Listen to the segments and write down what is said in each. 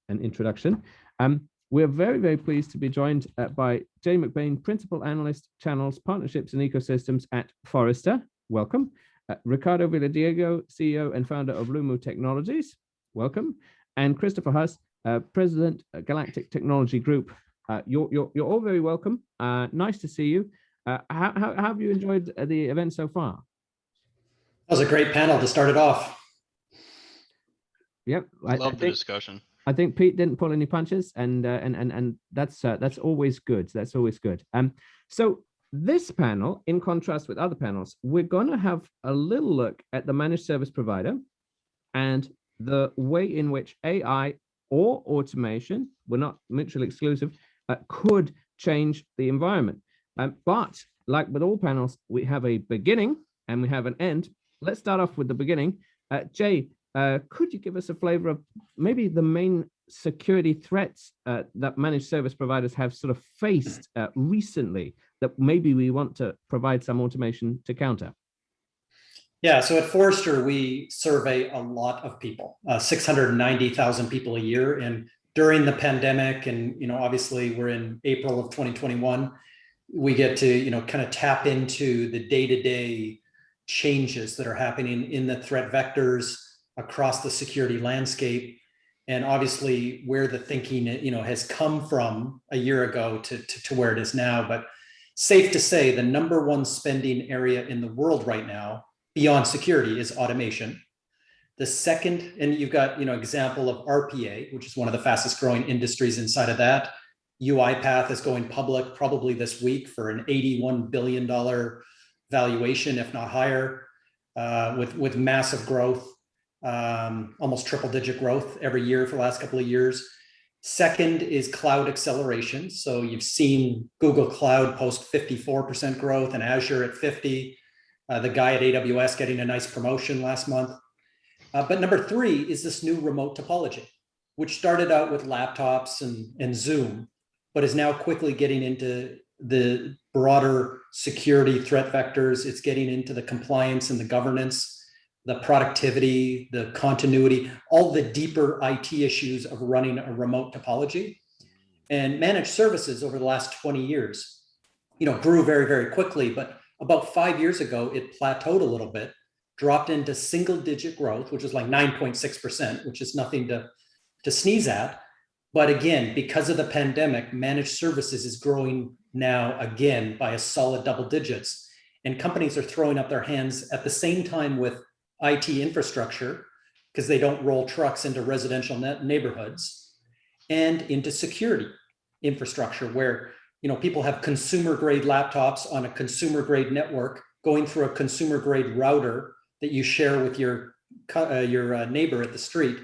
an introduction. We're very, very pleased to be joined by Jay McBain, Principal Analyst, Channels, Partnerships and Ecosystems at Forrester. Welcome. Ricardo Villadiego, CEO and founder of Lumu Technologies. Welcome. And Christopher Huss, President, Galactic Technology Group. You're all very welcome. Nice to see you. How have you enjoyed the event so far? That was a great panel to start it off. Yep, I love the discussion. I think Pete didn't pull any punches, and that's always good. That's always good. So this panel, in contrast with other panels, we're going to have a little look at the managed service provider and the way in which AI or automation, we're not mutually exclusive, could change the environment. But like with all panels, we have a beginning and we have an end. Let's start off with the beginning. Jay, could you give us a flavor of maybe the main security threats that managed service providers have sort of faced recently that maybe we want to provide some automation to counter? Yeah, so at Forrester, we survey a lot of people, 690,000 people a year. And during the pandemic, and obviously we're in April of 2021, we get to kind of tap into the day-to-day changes that are happening in the threat vectors across the security landscape, and obviously where the thinking has come from a year ago to where it is now. But safe to say, the number one spending area in the world right now beyond security is automation. The second, and you've got example of RPA, which is one of the fastest growing industries inside of that. UiPath is going public probably this week for an $81 billion valuation, if not higher, with massive growth, almost triple-digit growth every year for the last couple of years. Second is cloud acceleration. So you've seen Google Cloud post 54% growth and Azure at 50%. The guy at AWS getting a nice promotion last month. But number three is this new remote topology, which started out with laptops and Zoom, but is now quickly getting into the broader security threat vectors. It's getting into the compliance and the governance, the productivity, the continuity, all the deeper IT issues of running a remote topology. And managed services over the last 20 years, grew very, very quickly. But about 5 years ago, it plateaued a little bit, dropped into single-digit growth, which is like 9.6%, which is nothing to sneeze at. But again, because of the pandemic, managed services is growing now again by a solid double digits. And companies are throwing up their hands at the same time with IT infrastructure, because they don't roll trucks into residential neighborhoods, and into security infrastructure, where people have consumer grade laptops on a consumer grade network going through a consumer grade router that you share with your neighbor at the street,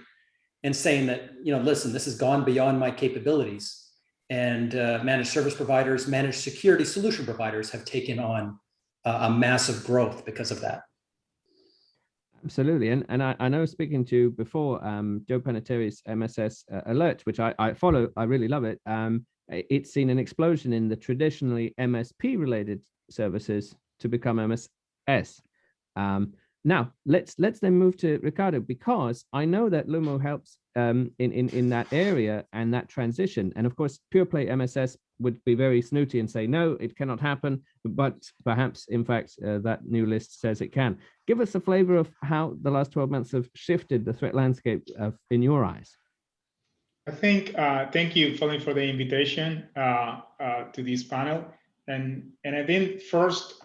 and saying that, listen, this has gone beyond my capabilities. And managed service providers, managed security solution providers have taken on a massive growth because of that. Absolutely. And I know, speaking to you before, Joe Panettari's MSS Alert, which I follow, I really love it. It's seen an explosion in the traditionally MSP related services to become MSS. Now let's then move to Ricardo, because I know that Lumu helps in that area and that transition. And of course, pure play MSS would be very snooty and say, no, it cannot happen. But perhaps, in fact, that new list says it can. Give us a flavor of how the last 12 months have shifted the threat landscape in your eyes. I think, thank you, Colin, for the invitation to this panel. And I think first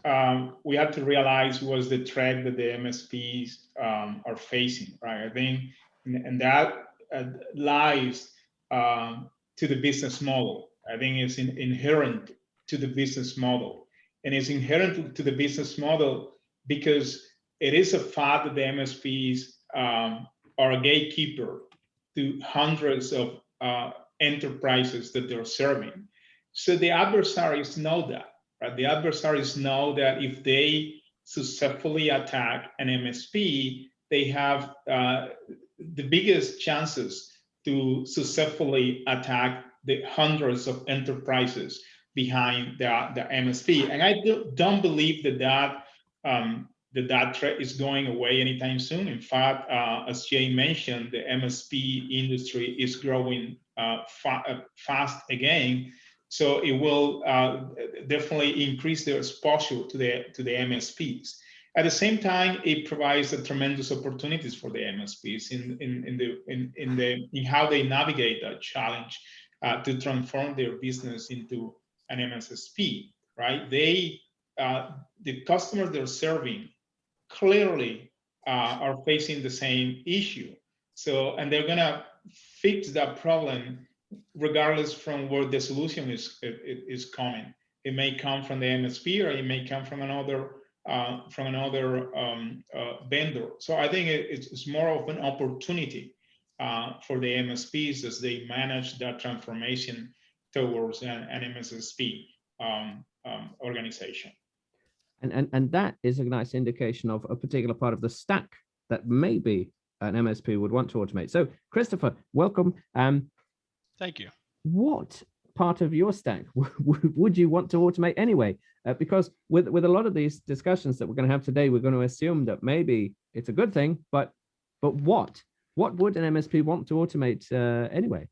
we have to realize was the threat that the MSPs are facing, right? I think, and that lies to the business model. I think it's inherent to the business model, and it's inherent to the business model because it is a fact that the MSPs are a gatekeeper to hundreds of enterprises that they're serving. So the adversaries know that, right? The adversaries know that if they successfully attack an MSP, they have the biggest chances to successfully attack the hundreds of enterprises behind the MSP. And I don't believe that that threat is going away anytime soon. In fact, as Jay mentioned, the MSP industry is growing fast again. So it will definitely increase their exposure to the MSPs. At the same time, it provides a tremendous opportunities for the MSPs in how they navigate that challenge to transform their business into an MSSP. Right? The customers they're serving clearly are facing the same issue. So, and they're gonna fix that problem regardless from where the solution is coming. It may come from the MSP, or it may come from another vendor. So I think it's more of an opportunity for the MSPs as they manage that transformation towards an MSSP organization. And that is a nice indication of a particular part of the stack that maybe an MSP would want to automate. So Christopher, welcome. Thank you. What part of your stack would you want to automate anyway? Because with a lot of these discussions that we're going to have today, we're going to assume that maybe it's a good thing, but what would an MSP want to automate anyway?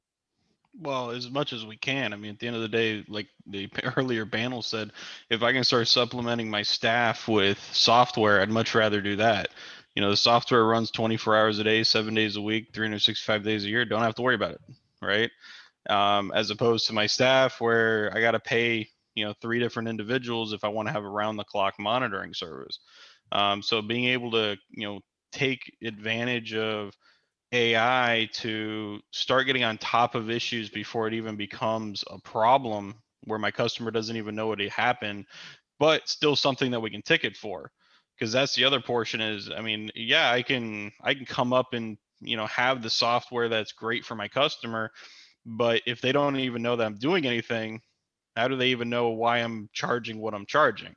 Well, as much as we can. I mean, at the end of the day, like the earlier panel said, if I can start supplementing my staff with software, I'd much rather do that. You know, the software runs 24 hours a day, 7 days a week, 365 days a year. Don't have to worry about it, right? As opposed to my staff where I got to pay, 3 different individuals if I want to have around the clock monitoring service. So being able to, take advantage of AI to start getting on top of issues before it even becomes a problem where my customer doesn't even know what happened, but still something that we can ticket for. Because that's the other portion is, I mean, yeah, I can come up and, have the software that's great for my customer, but if they don't even know that I'm doing anything, how do they even know why I'm charging what I'm charging?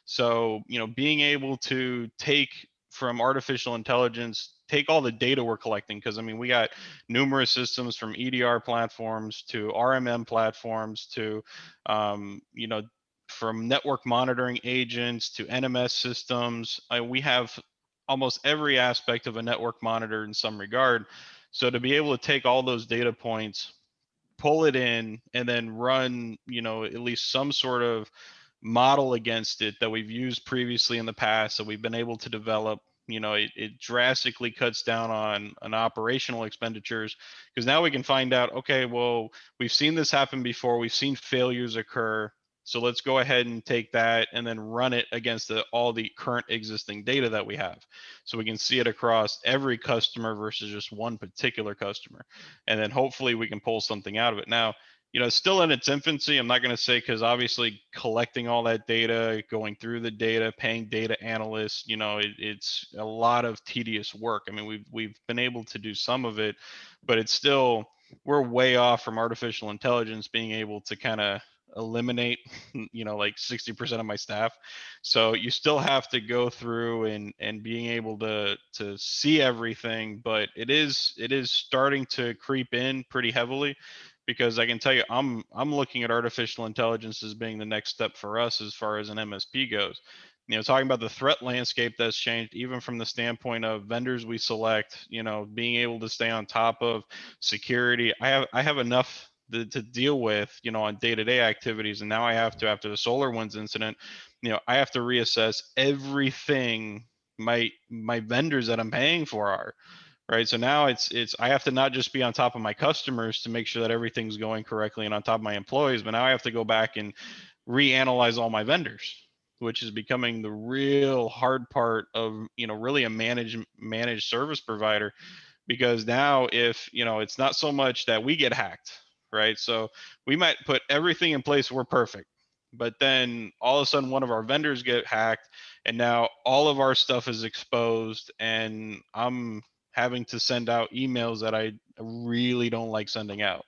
So, being able to take from artificial intelligence, take all the data we're collecting, because I mean, we got numerous systems from EDR platforms to RMM platforms to, from network monitoring agents to NMS systems. We have almost every aspect of a network monitor in some regard. So to be able to take all those data points, pull it in, and then run, at least some sort of model against it that we've used previously in the past that we've been able to develop, it drastically cuts down on operational expenditures, because now we can find out, okay, well, we've seen this happen before, we've seen failures occur, so let's go ahead and take that and then run it against all the current existing data that we have, so we can see it across every customer versus just one particular customer, and then hopefully we can pull something out of it. Now, it's still in its infancy. I'm not going to say, because obviously collecting all that data, going through the data, paying data analysts, it's a lot of tedious work. I mean, we've been able to do some of it, but it's still, we're way off from artificial intelligence being able to kind of eliminate, like 60% of my staff. So you still have to go through and being able to see everything, but it is starting to creep in pretty heavily. Because I can tell you, I'm looking at artificial intelligence as being the next step for us as far as an MSP goes. Talking about the threat landscape that's changed, even from the standpoint of vendors we select, being able to stay on top of security. I have enough to deal with, on day-to-day activities, and now I have to, after the SolarWinds incident, I have to reassess everything my vendors that I'm paying for are. Right. So now it's I have to not just be on top of my customers to make sure that everything's going correctly and on top of my employees, but now I have to go back and reanalyze all my vendors, which is becoming the real hard part of, really a managed service provider. Because now if, it's not so much that we get hacked, right? So we might put everything in place, we're perfect. But then all of a sudden one of our vendors get hacked and now all of our stuff is exposed, and I'm having to send out emails that I really don't like sending out,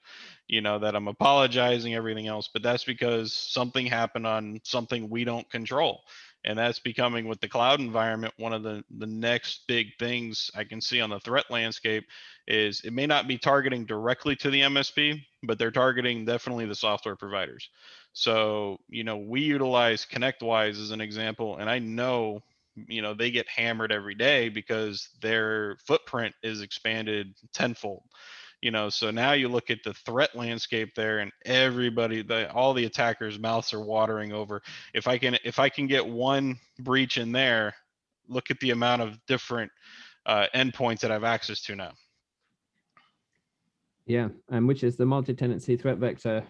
that I'm apologizing, everything else, but that's because something happened on something we don't control. And that's becoming, with the cloud environment, one of the next big things I can see on the threat landscape is it may not be targeting directly to the MSP, but they're targeting definitely the software providers. So, we utilize ConnectWise as an example, and I know they get hammered every day because their footprint is expanded tenfold. So now you look at the threat landscape there, and everybody, all the attackers' mouths are watering over. If I can get one breach in there, look at the amount of different endpoints that I have access to now. Yeah, and which is the multi-tenancy threat vector,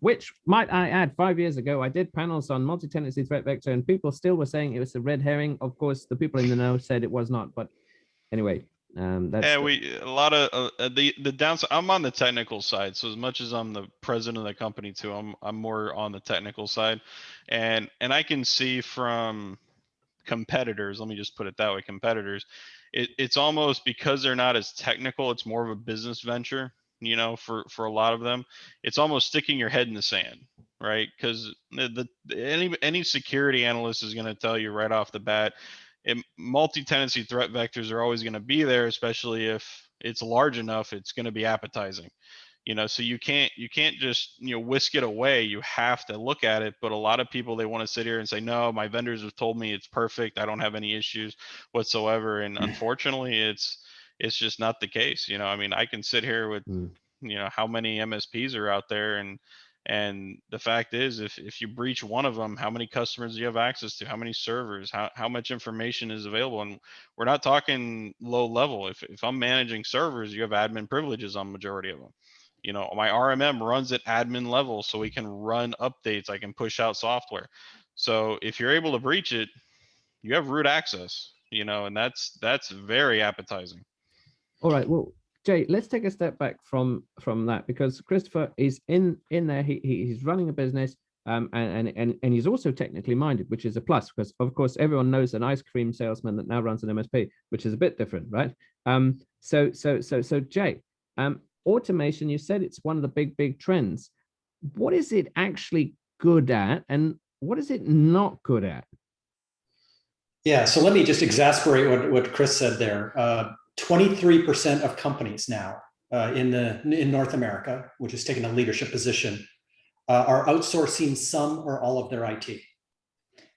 which, might I add, 5 years ago, I did panels on multi-tenancy threat vector, and people still were saying it was a red herring. Of course, the people in the know said it was not, but anyway, that's a lot of the downside. I'm on the technical side, so as much as I'm the president of the company too, I'm more on the technical side, and I can see from competitors, let me just put it that way, competitors, it's almost because they're not as technical, it's more of a business venture, for a lot of them. It's almost sticking your head in the sand, right? Because any security analyst is going to tell you right off the bat, multi-tenancy threat vectors are always going to be there, especially if it's large enough, it's going to be appetizing. So you can't just whisk it away. You have to look at it. But a lot of people, they want to sit here and say, no, my vendors have told me it's perfect, I don't have any issues whatsoever. And unfortunately, it's just not the case. I can sit here with how many MSPs are out there, and the fact is, if you breach one of them, how many customers do you have access to, how many servers, how much information is available? And we're not talking low level. If I'm managing servers, you have admin privileges on majority of them. My RMM runs at admin level, so we can run updates. I can push out software. So if you're able to breach it, you have root access, and that's very appetizing. all right. Well, Jay, let's take a step back from that, because Christopher is in there. He's running a business, and he's also technically minded, which is a plus, because of course everyone knows an ice cream salesman that now runs an MSP, which is a bit different, right? So Jay, automation, you said it's one of the big trends. What is it actually good at, and what is it not good at? Yeah, so let me just exasperate what Chris said there. 23% of companies now in North America, which is taking a leadership position, are outsourcing some or all of their IT.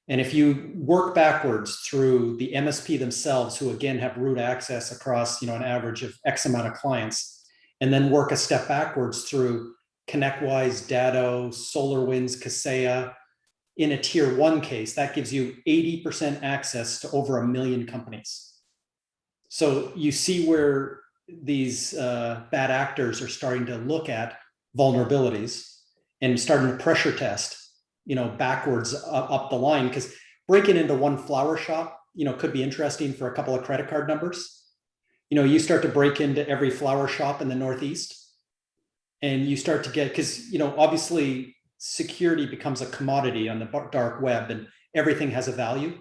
And if you work backwards through the MSP themselves, who again have root access across an average of X amount of clients, and then work a step backwards through ConnectWise, Datto, SolarWinds, Kaseya, in a tier 1 case, that gives you 80% access to over 1 million companies. So you see where these bad actors are starting to look at vulnerabilities and starting to pressure test, backwards up the line, because breaking into one flower shop, could be interesting for a couple of credit card numbers. You start to break into every flower shop in the Northeast, and you start to get, because, obviously security becomes a commodity on the dark web, and everything has a value.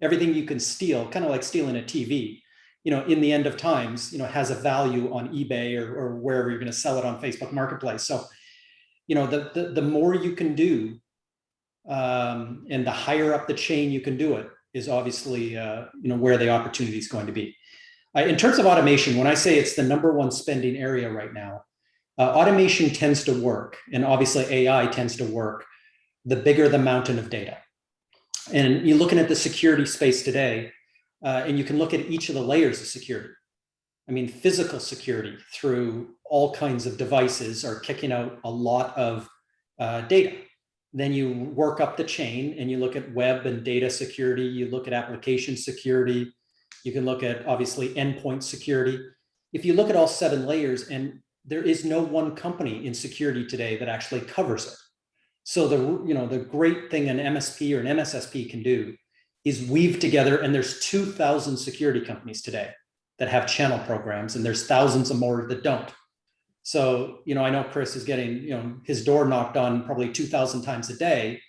Everything you can steal, kind of like stealing a TV, in the end of times, has a value on eBay or wherever you're going to sell it on Facebook Marketplace. So, the more you can do, and the higher up the chain you can do it, is obviously, where the opportunity is going to be. In terms of automation, when I say it's the #1 spending area right now, automation tends to work, and obviously AI tends to work, the bigger the mountain of data. And you're looking at the security space today, and you can look at each of the layers of security. Physical security through all kinds of devices are kicking out a lot of data. Then you work up the chain and you look at web and data security, you look at application security, you can look at obviously endpoint security. If you look at all 7 layers, and there is no one company in security today that actually covers it. So the great thing an MSP or an MSSP can do is weave together, and there's 2,000 security companies today that have channel programs, and there's thousands of more that don't. So, I know Chris is getting, his door knocked on probably 2,000 times a day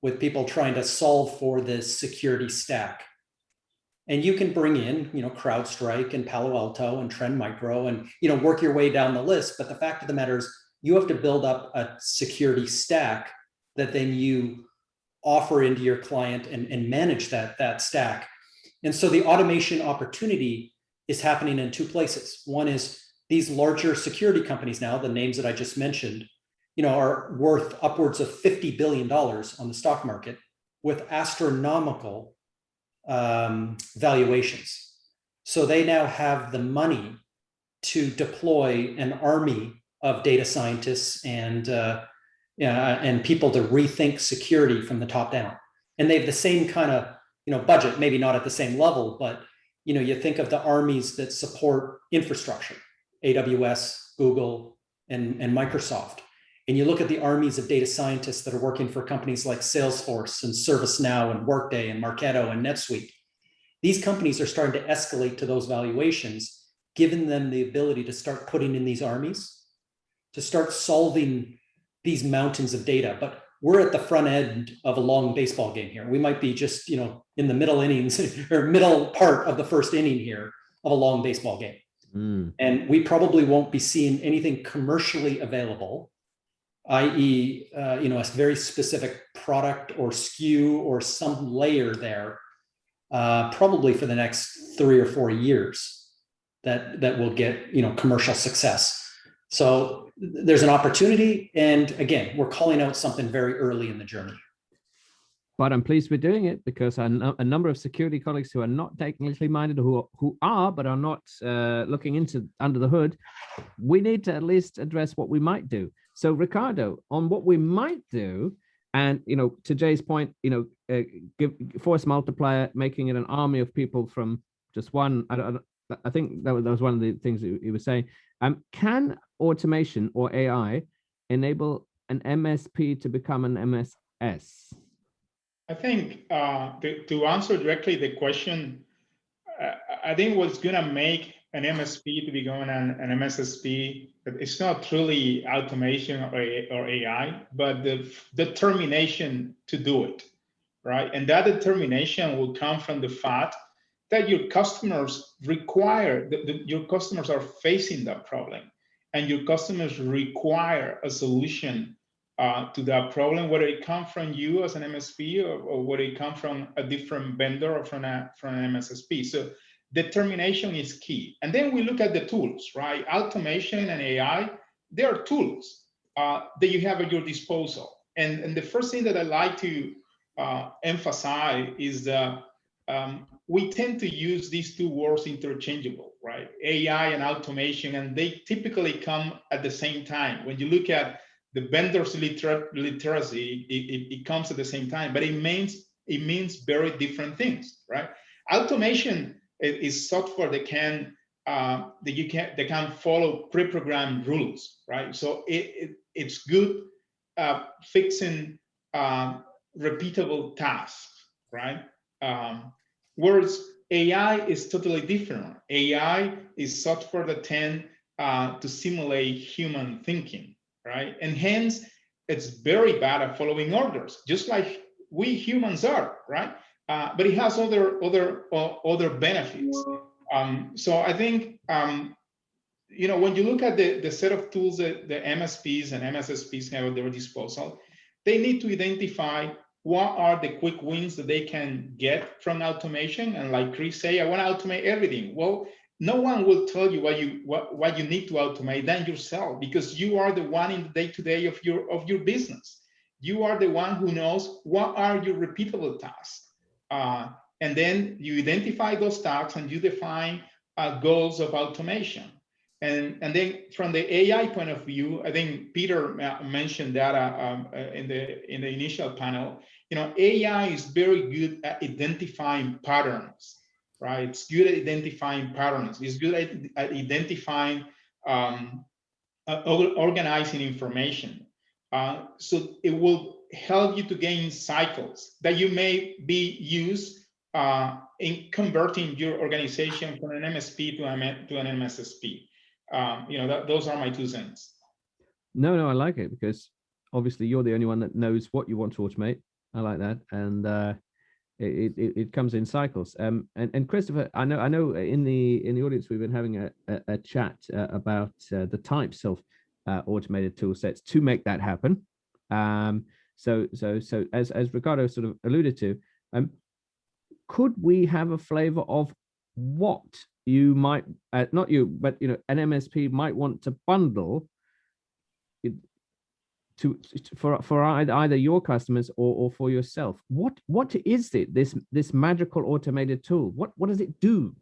with people trying to solve for this security stack. And you can bring in, CrowdStrike and Palo Alto and Trend Micro and, work your way down the list. But the fact of the matter is, you have to build up a security stack that then you offer into your client and manage that stack. And so the automation opportunity is happening in 2 places. One is these larger security companies now, the names that I just mentioned, are worth upwards of $50 billion on the stock market with astronomical valuations. So they now have the money to deploy an army of data scientists and people to rethink security from the top down. And they have the same kind of budget, maybe not at the same level, but you think of the armies that support infrastructure, AWS, Google, and Microsoft. And you look at the armies of data scientists that are working for companies like Salesforce and ServiceNow and Workday and Marketo and NetSuite. These companies are starting to escalate to those valuations, giving them the ability to start putting in these armies, to start solving these mountains of data. But we're at the front end of a long baseball game here. We might be just, in the middle innings or middle part of the first inning here of a long baseball game. And we probably won't be seeing anything commercially available, i.e., a very specific product or SKU or some layer there, probably for the next 3 or 4 years that will get, commercial success. So there's an opportunity. And again, we're calling out something very early in the journey. But I'm pleased we're doing it because a number of security colleagues who are not technically minded, who are, but are not looking into under the hood, we need to at least address what we might do. So Ricardo, on what we might do, and to Jay's point, give force multiplier, making it an army of people from just one. I think that was one of the things that he was saying. Can automation or AI enable an MSP to become an MSS? I think to answer directly the question, I think what's going to make an MSP to become an MSSP, it's not truly automation or AI, but the determination to do it, right? And that determination will come from the fact that your customers require, your customers are facing that problem, and your customers require a solution to that problem, whether it comes from you as an MSP or whether it comes from a different vendor or from an MSSP. So determination is key. And then we look at the tools, right? Automation and AI, they are tools that you have at your disposal. And the first thing that I like to emphasize is that we tend to use these two words interchangeable, right? AI and automation, and they typically come at the same time. When you look at the vendor's literacy, it comes at the same time, but it means very different things, right? Automation is software that can follow pre-programmed rules, right? So it's good fixing repeatable tasks, right? Whereas AI is totally different. AI is software that tend to simulate human thinking, right? And hence, it's very bad at following orders, just like we humans are, right? But it has other benefits. So I think, when you look at the set of tools that the MSPs and MSSPs have at their disposal, they need to identify what are the quick wins that they can get from automation. And like Chris say, I want to automate everything. Well, no one will tell you what you need to automate than yourself, because you are the one in the day-to-day of your business. You are the one who knows what are your repeatable tasks. And then you identify those tasks and you define goals of automation. And then from the AI point of view, I think Peter mentioned that in the initial panel. AI is very good at identifying patterns, right? It's good at identifying patterns. It's good at identifying, organizing information. So it will help you to gain cycles that you may be used in converting your organization from an MSP to an MSSP. Those are my 2 cents. No, I like it because obviously you're the only one that knows what you want to automate. I like that, and it comes in cycles. And Christopher, I know in the audience we've been having a chat about the types of automated tool sets to make that happen. So as Ricardo sort of alluded to, could we have a flavor of what you might, not you, but an MSP might want to bundle for either your customers or for yourself? What is it, this magical automated tool? What does it do?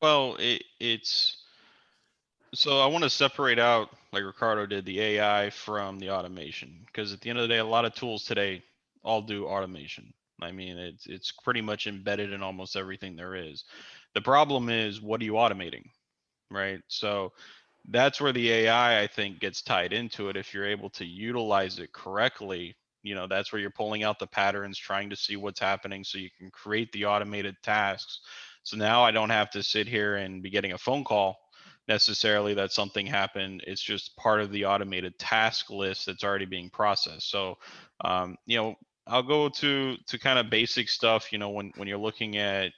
Well, so I want to separate out, like Ricardo did, the AI from the automation, because at the end of the day, a lot of tools today all do automation. I mean, it's pretty much embedded in almost everything there is. The problem is, what are you automating, right? So that's where the AI, I think, gets tied into it. If you're able to utilize it correctly, that's where you're pulling out the patterns, trying to see what's happening so you can create the automated tasks. So now I don't have to sit here and be getting a phone call necessarily that something happened. It's just part of the automated task list that's already being processed. So, I'll go to kind of basic stuff. When you're looking at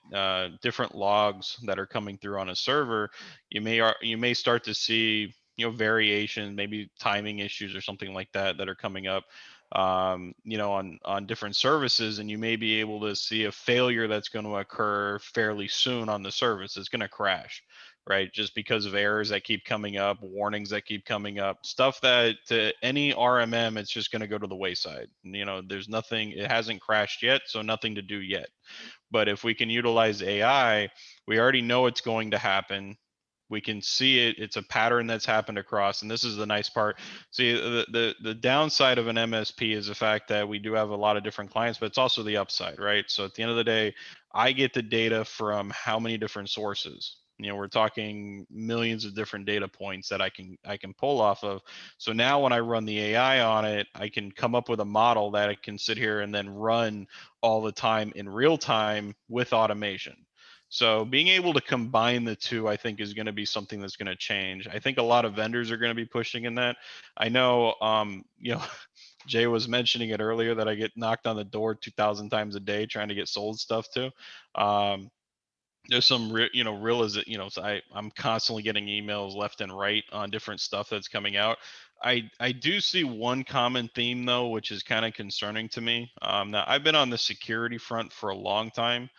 different logs that are coming through on a server, you may start to see variation, maybe timing issues or something like that are coming up on different services, and you may be able to see a failure that's going to occur fairly soon on the service. It's going to crash, right? Just because of errors that keep coming up, warnings that keep coming up, stuff that to any RMM, it's just going to go to the wayside. There's nothing, it hasn't crashed yet, so nothing to do yet. But if we can utilize AI, we already know it's going to happen. We can see it. It's a pattern that's happened across. And this is the nice part. See, the downside of an MSP is the fact that we do have a lot of different clients, but it's also the upside, right? So at the end of the day, I get the data from how many different sources. We're talking millions of different data points that I can pull off of. So now when I run the AI on it, I can come up with a model that I can sit here and then run all the time in real time with automation. So being able to combine the two, I think, is going to be something that's going to change. I think a lot of vendors are going to be pushing in that. I know, Jay was mentioning it earlier that I get knocked on the door 2,000 times a day trying to get sold stuff to. There's some, so I'm constantly getting emails left and right on different stuff that's coming out. I do see one common theme though, which is kind of concerning to me. Now I've been on the security front for a long time,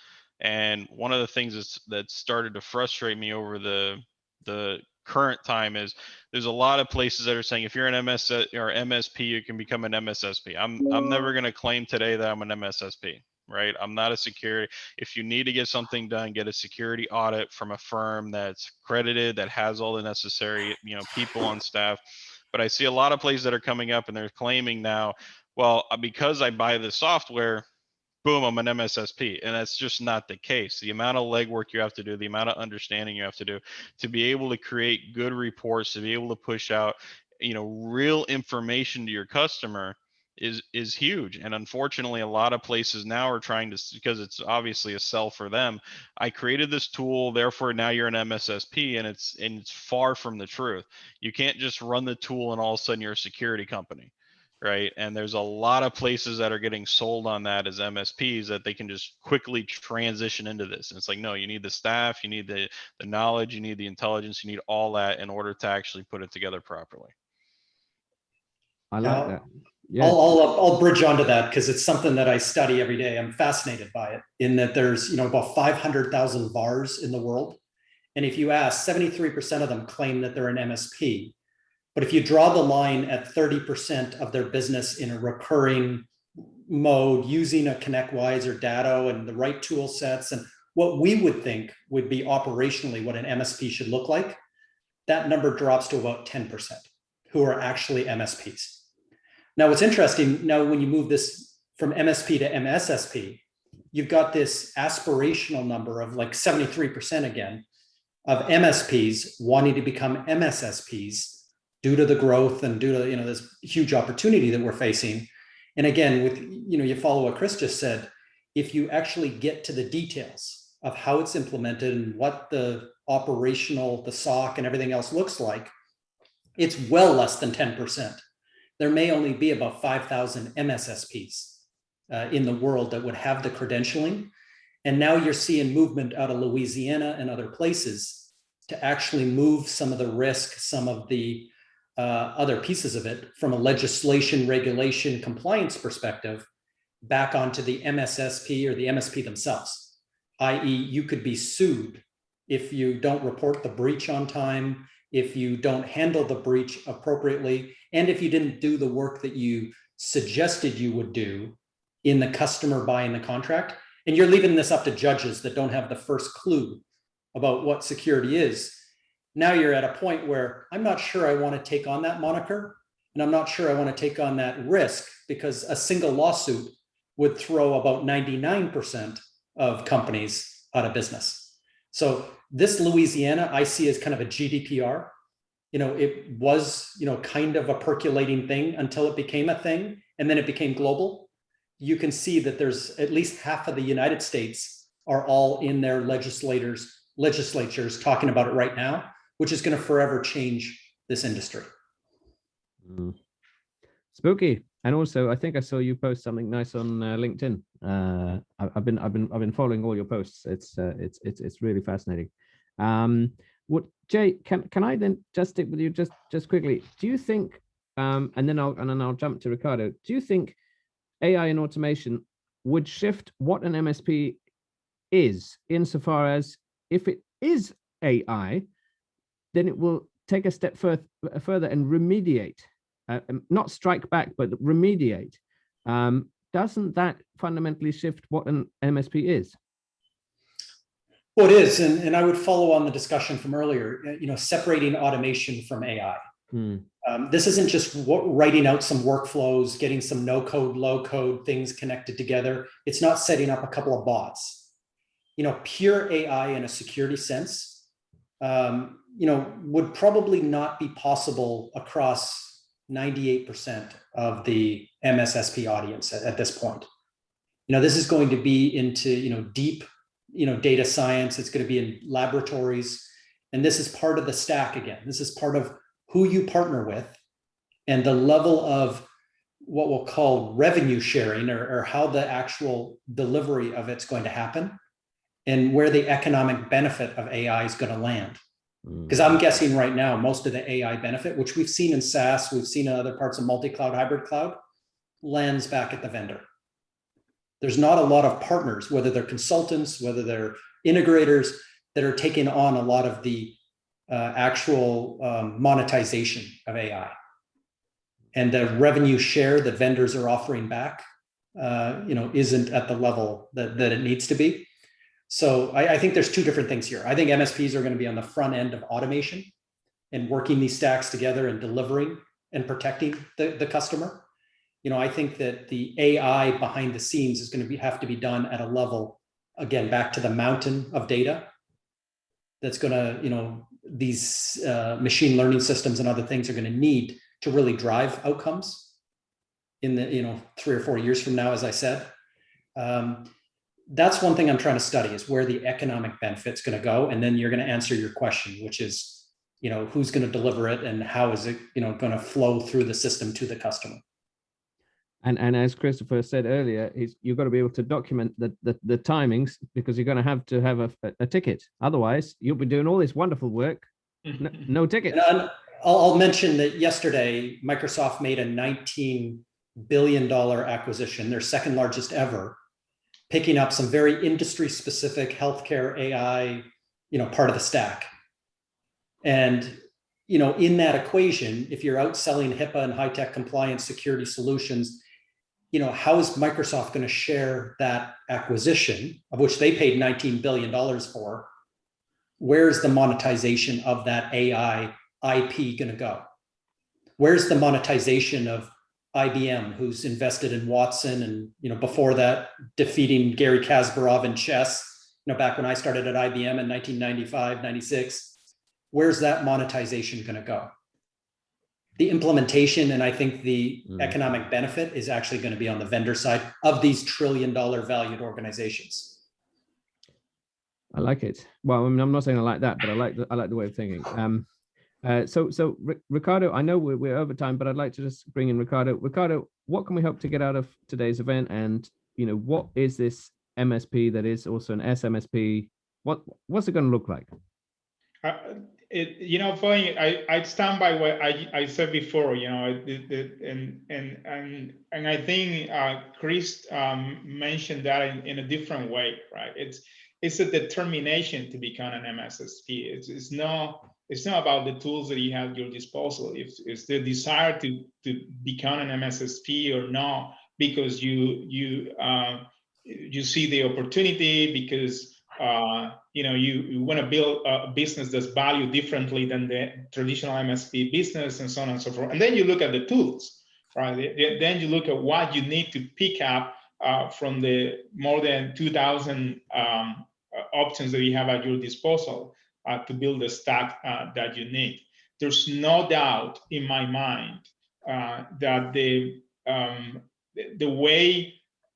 and one of the things that started to frustrate me over the current time is there's a lot of places that are saying if you're an MS or MSP, you can become an MSSP. I'm never going to claim today that I'm an MSSP. Right? I'm not a security. If you need to get something done, get a security audit from a firm that's accredited, that has all the necessary, people on staff. But I see a lot of places that are coming up and they're claiming now, well, because I buy the software, boom, I'm an MSSP. And that's just not the case. The amount of legwork you have to do, the amount of understanding you have to do to be able to create good reports, to be able to push out, real information to your customer is huge. And unfortunately, a lot of places now are trying to, because it's obviously a sell for them. I created this tool, therefore now you're an MSSP, and it's far from the truth. You can't just run the tool and all of a sudden you're a security company. Right. And there's a lot of places that are getting sold on that as MSPs that they can just quickly transition into this. And it's like, no, you need the staff, you need the knowledge, you need the intelligence, you need all that in order to actually put it together properly. I like that. Yeah. I'll bridge onto that because it's something that I study every day. I'm fascinated by it in that there's, about 500,000 VARs in the world. And if you ask, 73% of them claim that they're an MSP. But if you draw the line at 30% of their business in a recurring mode using a ConnectWise or Datto and the right tool sets and what we would think would be operationally what an MSP should look like, that number drops to about 10% who are actually MSPs. Now, what's interesting, now when you move this from MSP to MSSP, you've got this aspirational number of like 73% again of MSPs wanting to become MSSPs due to the growth and due to this huge opportunity that we're facing. And again, with you follow what Chris just said, if you actually get to the details of how it's implemented and what the operational, the SOC and everything else looks like, it's well less than 10%. There may only be about 5,000 MSSPs in the world that would have the credentialing. And now you're seeing movement out of Louisiana and other places to actually move some of the risk, some of the other pieces of it from a legislation, regulation, compliance perspective back onto the MSSP or the MSP themselves, i.e. you could be sued if you don't report the breach on time, if you don't handle the breach appropriately, and if you didn't do the work that you suggested you would do in the customer buying the contract. And you're leaving this up to judges that don't have the first clue about what security is. Now you're at a point where I'm not sure I want to take on that moniker, and I'm not sure I want to take on that risk, because a single lawsuit would throw about 99% of companies out of business. So this Louisiana, I see as kind of a GDPR. It was, kind of a percolating thing until it became a thing, and then it became global. You can see that there's at least half of the United States are all in their legislatures talking about it right now, which is going to forever change this industry. Spooky. And also, I think I saw you post something nice on LinkedIn. I've been following all your posts. It's really fascinating. Jay, can I then just stick with you just quickly? Do you think, and then I'll jump to Ricardo. Do you think AI and automation would shift what an MSP is, insofar as if it is AI, then it will take a step further and remediate, not strike back, but remediate? Doesn't that fundamentally shift what an MSP is? Well, it is, and I would follow on the discussion from earlier, separating automation from AI. This isn't just writing out some workflows, getting some no-code, low-code things connected together. It's not setting up a couple of bots. Pure AI in a security sense, would probably not be possible across 98% of the MSSP audience at this point. This is going to be into, deep, data science. It's going to be in laboratories. And this is part of the stack again. This is part of who you partner with and the level of what we'll call revenue sharing, or how the actual delivery of it's going to happen, and where the economic benefit of AI is going to land. Because I'm guessing right now, most of the AI benefit, which we've seen in SaaS, we've seen in other parts of multi-cloud, hybrid cloud, lands back at the vendor. There's not a lot of partners, whether they're consultants, whether they're integrators, that are taking on a lot of the actual monetization of AI. And the revenue share that vendors are offering back, isn't at the level that it needs to be. So I think there's two different things here. I think MSPs are going to be on the front end of automation and working these stacks together and delivering and protecting the customer. I think that the AI behind the scenes is going to have to be done at a level, again, back to the mountain of data that's going to, these machine learning systems and other things are going to need to really drive outcomes in the, 3 or 4 years from now, as I said. That's one thing I'm trying to study, is where the economic benefit's going to go. And then you're going to answer your question, which is, who's going to deliver it and how is it, going to flow through the system to the customer. And as Christopher said earlier, you've got to be able to document the timings, because you're going to have a ticket. Otherwise, you'll be doing all this wonderful work, no ticket. And I'll mention that yesterday, Microsoft made a $19 billion acquisition, their second largest ever, picking up some very industry-specific healthcare AI, part of the stack. And in that equation, if you're out selling HIPAA and high-tech compliance security solutions, how is Microsoft going to share that acquisition, of which they paid $19 billion for? Where's the monetization of that AI IP going to go? Where's the monetization of IBM, who's invested in Watson and, before that, defeating Gary Kasparov in chess, back when I started at IBM in 1995, 96, where's that monetization going to go? The implementation, and I think the economic benefit, is actually going to be on the vendor side of these $1 trillion valued organizations. I like it. Well, I mean, I'm not saying I like that, but I like the way of thinking. So Ricardo, I know we're over time, but I'd like to just bring in Ricardo. Ricardo, what can we hope to get out of today's event? And what is this MSP that is also an SMSP? What's it going to look like? Funny, I stand by what I said before. And I think Chris mentioned that in a different way, right? It's a determination to become an MSSP. It's not about the tools that you have at your disposal. It's the desire to become an MSSP or not, because you see the opportunity, because you want to build a business that's valued differently than the traditional MSP business, and so on and so forth. And then you look at the tools, right? Then you look at what you need to pick up from the more than 2,000 options that you have at your disposal to build the stack that you need. There's no doubt in my mind that the way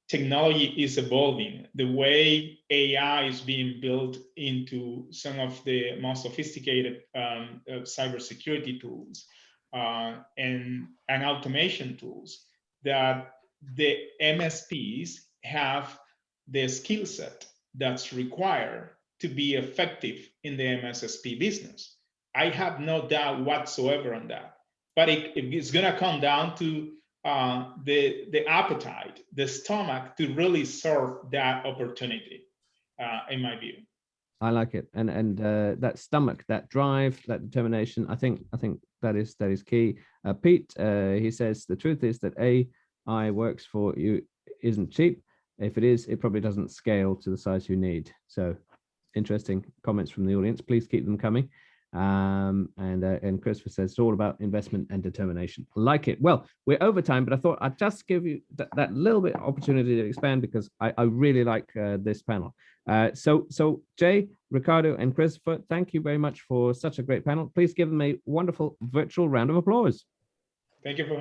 technology is evolving, the way AI is being built into some of the most sophisticated cybersecurity tools and automation tools, that the MSPs have the skill set that's required to be effective in the MSSP business. I have no doubt whatsoever on that. But it's going to come down to the appetite, the stomach to really serve that opportunity, in my view. I like it, and that stomach, that drive, that determination. I think that is key. Pete, he says the truth is that AI works for you isn't cheap. If it is, it probably doesn't scale to the size you need. So, interesting comments from the audience. Please keep them coming. And Christopher says it's all about investment and determination. Like it. Well, we're over time, but I thought I'd just give you that little bit of opportunity to expand, because I really like this panel. So Jay, Ricardo, and Christopher, thank you very much for such a great panel. Please give them a wonderful virtual round of applause. Thank you for having me.